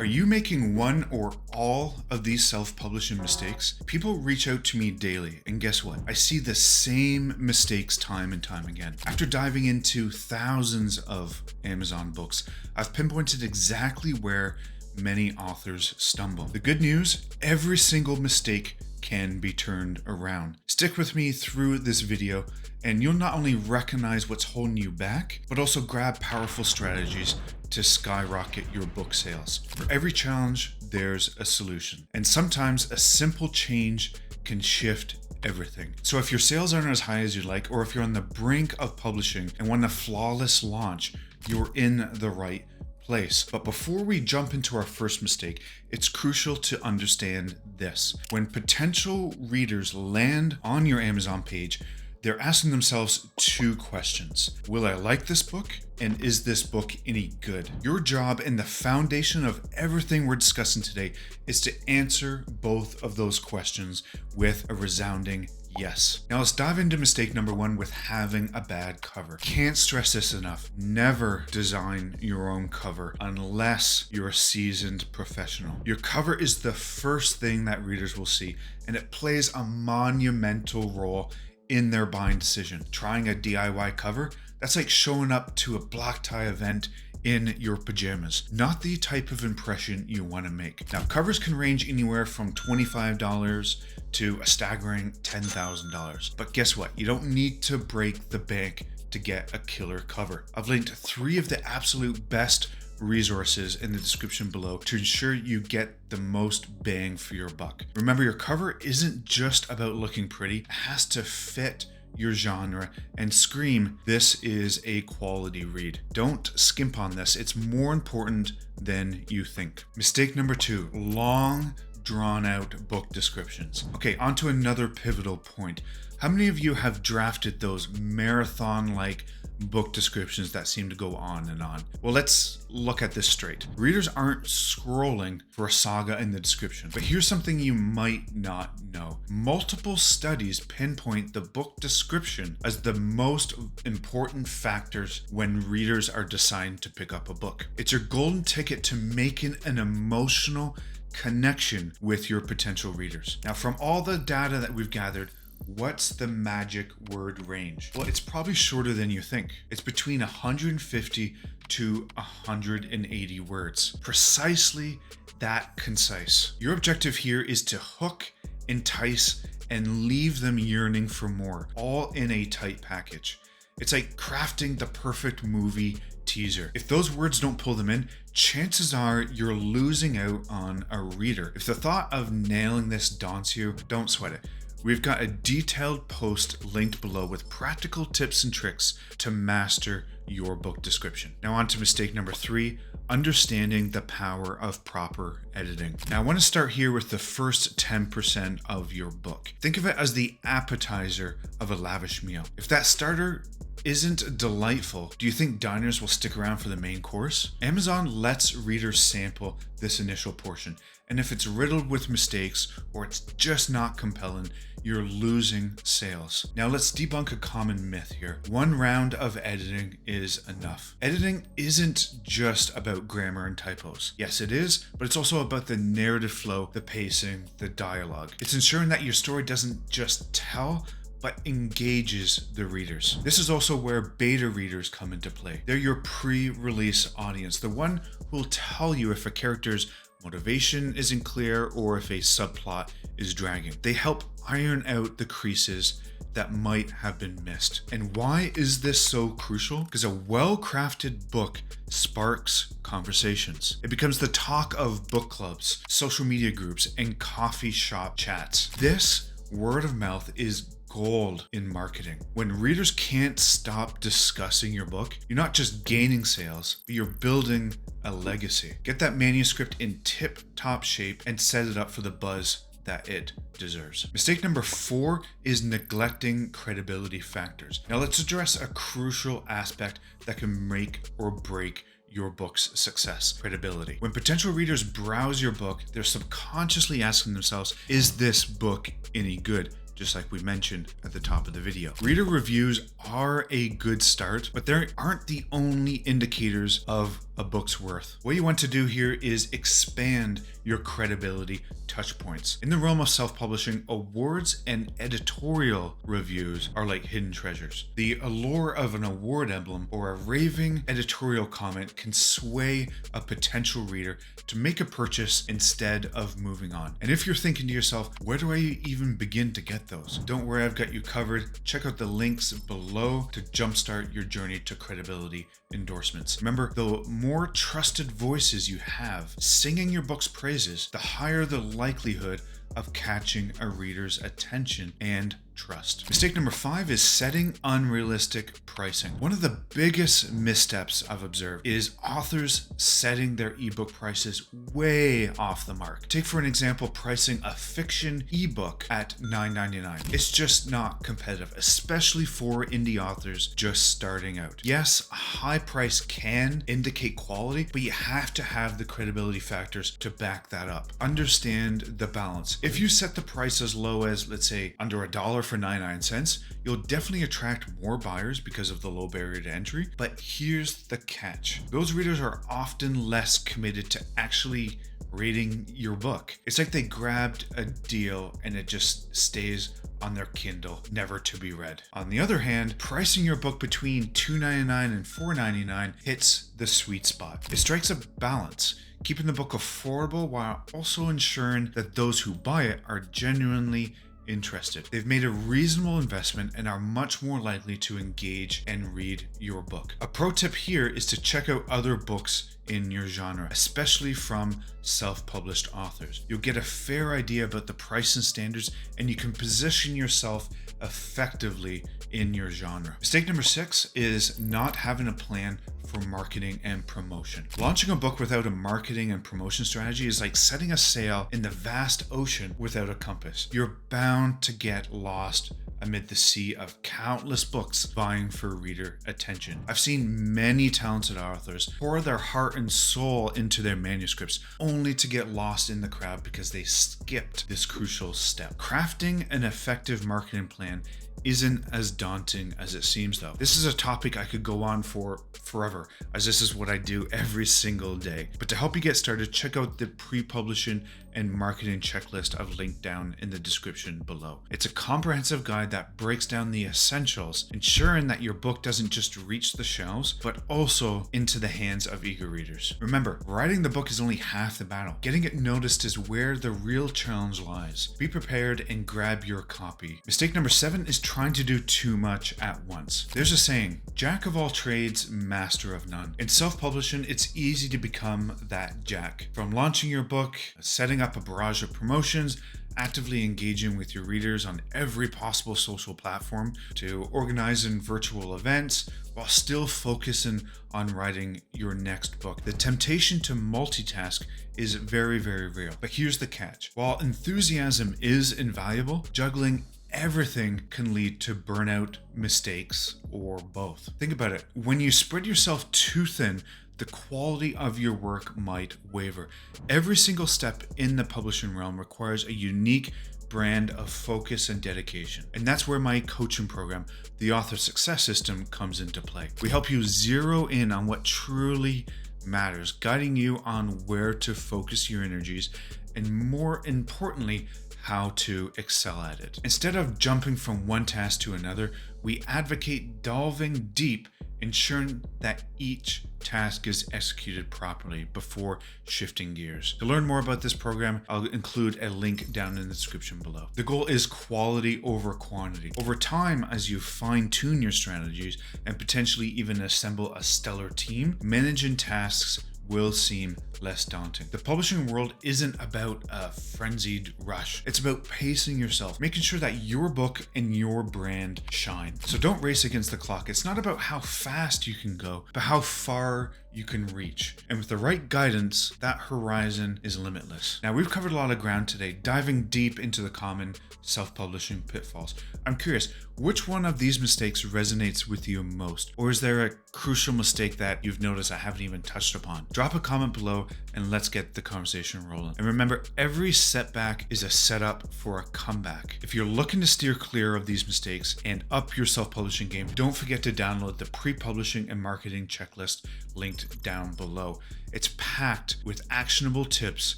Are you making one or all of these self-publishing mistakes? People reach out to me daily, and guess what? I see the same mistakes time and time again. After diving into thousands of Amazon books, I've pinpointed exactly where many authors stumble. The good news, every single mistake can be turned around. Stick with me through this video and you'll not only recognize what's holding you back, but also grab powerful strategies to skyrocket your book sales. For every challenge, there's a solution. And sometimes a simple change can shift everything. So if your sales aren't as high as you'd like, or if you're on the brink of publishing and want a flawless launch, you're in the right place. But before we jump into our first mistake, it's crucial to understand this. When potential readers land on your Amazon page, they're asking themselves two questions. Will I like this book? And is this book any good? Your job and the foundation of everything we're discussing today is to answer both of those questions with a resounding yes. Now let's dive into mistake number one with having a bad cover. Can't stress this enough. Never design your own cover unless you're a seasoned professional. Your cover is the first thing that readers will see, and it plays a monumental role in their buying decision. Trying a DIY cover, that's like showing up to a black tie event in your pajamas. Not the type of impression you want to make. Now, covers can range anywhere from $25 to a staggering $10,000. But guess what? You don't need to break the bank to get a killer cover. I've linked 3 of the absolute best resources in the description below to ensure you get the most bang for your buck. Remember, your cover isn't just about looking pretty. It has to fit your genre and scream, this is a quality read. Don't skimp on this. It's more important than you think. Mistake number 2, long drawn out book descriptions. Okay, on to another pivotal point. How many of you have drafted those marathon-like book descriptions that seem to go on and on? Well, let's look at this straight. Readers aren't scrolling for a saga in the description, but here's something you might not know. Multiple studies pinpoint the book description as the most important factors when readers are deciding to pick up a book. It's your golden ticket to making an emotional connection with your potential readers. Now, from all the data that we've gathered, what's the magic word range? Well, it's probably shorter than you think. It's between 150 to 180 words. Precisely that concise. Your objective here is to hook, entice, and leave them yearning for more, all in a tight package. It's like crafting the perfect movie teaser. If those words don't pull them in, chances are you're losing out on a reader. If the thought of nailing this daunts you, don't sweat it. We've got a detailed post linked below with practical tips and tricks to master your book description. Now on to mistake number 3, understanding the power of proper editing. Now I want to start here with the first 10% of your book. Think of it as the appetizer of a lavish meal. If that starter isn't delightful, do you think diners will stick around for the main course? Amazon lets readers sample this initial portion, and if it's riddled with mistakes or it's just not compelling, you're losing sales. Now let's debunk a common myth here. One round of editing is enough. Editing isn't just about grammar and typos. Yes, it is, but it's also about the narrative flow, the pacing, the dialogue. It's ensuring that your story doesn't just tell, but engages the readers. This is also where beta readers come into play. They're your pre-release audience, the one who will tell you if a character's motivation isn't clear or if a subplot is dragging. They help iron out the creases that might have been missed. And why is this so crucial? Because a well-crafted book sparks conversations. It becomes the talk of book clubs, social media groups, and coffee shop chats. This word of mouth is gold in marketing. When readers can't stop discussing your book, you're not just gaining sales, but you're building a legacy. Get that manuscript in tip-top shape and set it up for the buzz that it deserves. Mistake number 4 is neglecting credibility factors. Now let's address a crucial aspect that can make or break your book's success: credibility. When potential readers browse your book, they're subconsciously asking themselves, is this book any good? Just like we mentioned at the top of the video. Reader reviews are a good start, but they aren't the only indicators of a book's worth. What you want to do here is expand your credibility touch points. In the realm of self-publishing, awards and editorial reviews are like hidden treasures. The allure of an award emblem or a raving editorial comment can sway a potential reader to make a purchase instead of moving on. And if you're thinking to yourself, where do I even begin to get those? Don't worry, I've got you covered. Check out the links below to jumpstart your journey to credibility endorsements. Remember, the more trusted voices you have singing your book's praises, the higher the likelihood of catching a reader's attention and trust. Mistake number 5 is setting unrealistic pricing. One of the biggest missteps I've observed is authors setting their ebook prices way off the mark. Take for an example, pricing a fiction ebook at $9.99. It's just not competitive, especially for indie authors just starting out. Yes, a high price can indicate quality, but you have to have the credibility factors to back that up. Understand the balance. If you set the price as low as, let's say, under $1 for 99 cents, you'll definitely attract more buyers because of the low barrier to entry. But here's the catch. Those readers are often less committed to actually reading your book. It's like they grabbed a deal and it just stays on their Kindle, never to be read. On the other hand, pricing your book between $2.99 and $4.99 hits the sweet spot. It strikes a balance, keeping the book affordable while also ensuring that those who buy it are genuinely interested. They've made a reasonable investment and are much more likely to engage and read your book. A pro tip here is to check out other books in your genre, especially from self-published authors. You'll get a fair idea about the price and standards, and you can position yourself effectively in your genre. Mistake number 6 is not having a plan for marketing and promotion. Launching a book without a marketing and promotion strategy is like setting a sail in the vast ocean without a compass. You're bound to get lost amid the sea of countless books vying for reader attention. I've seen many talented authors pour their heart and soul into their manuscripts only to get lost in the crowd because they skipped this crucial step. Crafting an effective marketing plan isn't as daunting as it seems though. This is a topic I could go on for forever, as this is what I do every single day. But to help you get started, check out the pre-publishing and marketing checklist I've linked down in the description below. It's a comprehensive guide that breaks down the essentials, ensuring that your book doesn't just reach the shelves, but also into the hands of eager readers. Remember, writing the book is only half the battle. Getting it noticed is where the real challenge lies. Be prepared and grab your copy. Mistake number 7 is trying to do too much at once. There's a saying, jack of all trades, master of none. In self-publishing, it's easy to become that jack. From launching your book, setting up a barrage of promotions, actively engaging with your readers on every possible social platform, to organizing virtual events while still focusing on writing your next book. The temptation to multitask is very, very real. But here's the catch. While enthusiasm is invaluable, juggling everything can lead to burnout, mistakes, or both. Think about it. When you spread yourself too thin, the quality of your work might waver. Every single step in the publishing realm requires a unique brand of focus and dedication. And that's where my coaching program, the Author Success System, comes into play. We help you zero in on what truly matters, guiding you on where to focus your energies, and more importantly, how to excel at it. Instead of jumping from one task to another, we advocate delving deep, ensuring that each task is executed properly before shifting gears. To learn more about this program, I'll include a link down in the description below. The goal is quality over quantity. Over time, as you fine-tune your strategies and potentially even assemble a stellar team, managing tasks will seem less daunting. The publishing world isn't about a frenzied rush. It's about pacing yourself, making sure that your book and your brand shine. So don't race against the clock. It's not about how fast you can go, but how far you can reach. And with the right guidance, that horizon is limitless. Now, we've covered a lot of ground today, diving deep into the common self-publishing pitfalls. I'm curious, which one of these mistakes resonates with you most? Or is there a crucial mistake that you've noticed I haven't even touched upon? Drop a comment below and let's get the conversation rolling. And remember, every setback is a setup for a comeback. If you're looking to steer clear of these mistakes and up your self-publishing game, don't forget to download the pre-publishing and marketing checklist linked linked down below. It's packed with actionable tips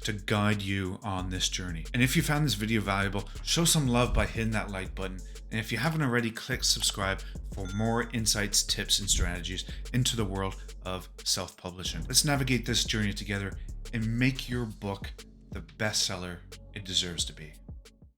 to guide you on this journey. And if you found this video valuable, show some love by hitting that like button. And if you haven't already, click subscribe for more insights, tips, and strategies into the world of self-publishing. Let's navigate this journey together and make your book the bestseller it deserves to be.